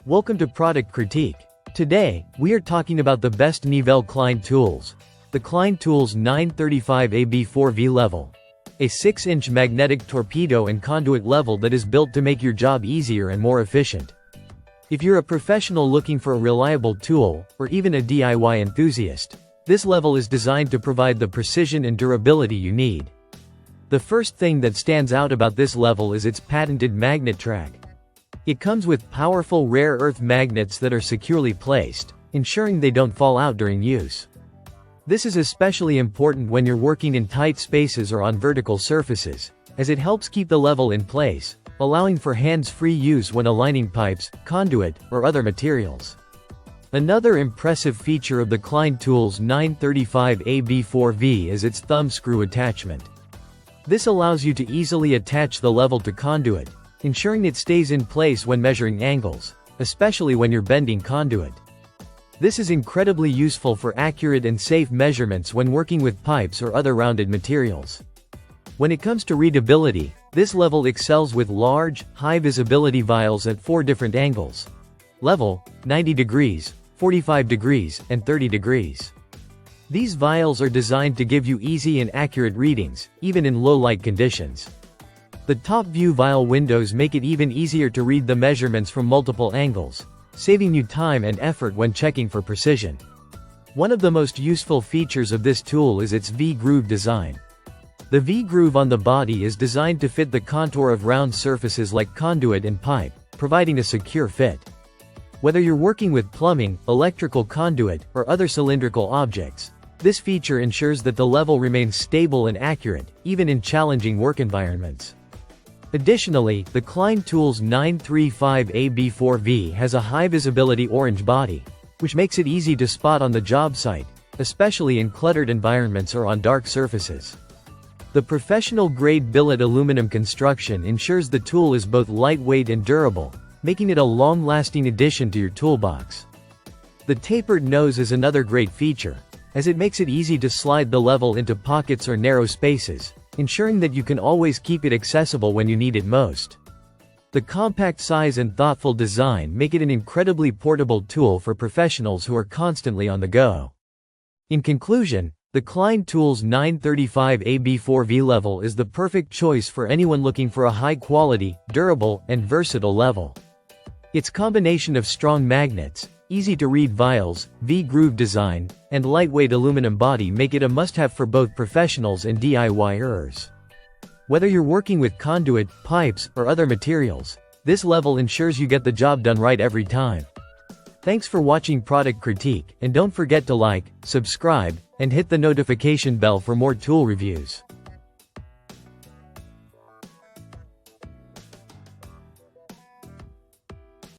Welcome to Product Critique. Today, we are talking about the best Nivel Klein tools. The Klein Tools 935AB4V level. A 6-inch magnetic torpedo and conduit level that is built to make your job easier and more efficient. If you're a professional looking for a reliable tool, or even a DIY enthusiast, this level is designed to provide the precision and durability you need. The first thing that stands out about this level is its patented magnet track. It comes with powerful rare earth magnets that are securely placed, ensuring they don't fall out during use. This is especially important when you're working in tight spaces or on vertical surfaces, as it helps keep the level in place, allowing for hands-free use when aligning pipes, conduit, or other materials. Another impressive feature of the Klein Tools 935AB4V is its thumb screw attachment. This allows you to easily attach the level to conduit, ensuring it stays in place when measuring angles, especially when you're bending conduit. This is incredibly useful for accurate and safe measurements when working with pipes or other rounded materials. When it comes to readability, this level excels with large, high-visibility vials at 4 different angles. Level, 90 degrees, 45 degrees, and 30 degrees. These vials are designed to give you easy and accurate readings, even in low-light conditions. The top view vial windows make it even easier to read the measurements from multiple angles, saving you time and effort when checking for precision. One of the most useful features of this tool is its V-groove design. The V-groove on the body is designed to fit the contour of round surfaces like conduit and pipe, providing a secure fit. Whether you're working with plumbing, electrical conduit, or other cylindrical objects, this feature ensures that the level remains stable and accurate, even in challenging work environments. Additionally, the Klein Tools 935AB4V has a high-visibility orange body, which makes it easy to spot on the job site, especially in cluttered environments or on dark surfaces. The professional-grade billet aluminum construction ensures the tool is both lightweight and durable, making it a long-lasting addition to your toolbox. The tapered nose is another great feature, as it makes it easy to slide the level into pockets or narrow spaces, ensuring that you can always keep it accessible when you need it most. The compact size and thoughtful design make it an incredibly portable tool for professionals who are constantly on the go. In conclusion, the Klein Tools 935AB4V level is the perfect choice for anyone looking for a high-quality, durable, and versatile level. Its combination of strong magnets, easy-to-read vials, V-groove design, and lightweight aluminum body make it a must-have for both professionals and DIYers. Whether you're working with conduit, pipes, or other materials, this level ensures you get the job done right every time. Thanks for watching Product Critique, and don't forget to like, subscribe, and hit the notification bell for more tool reviews.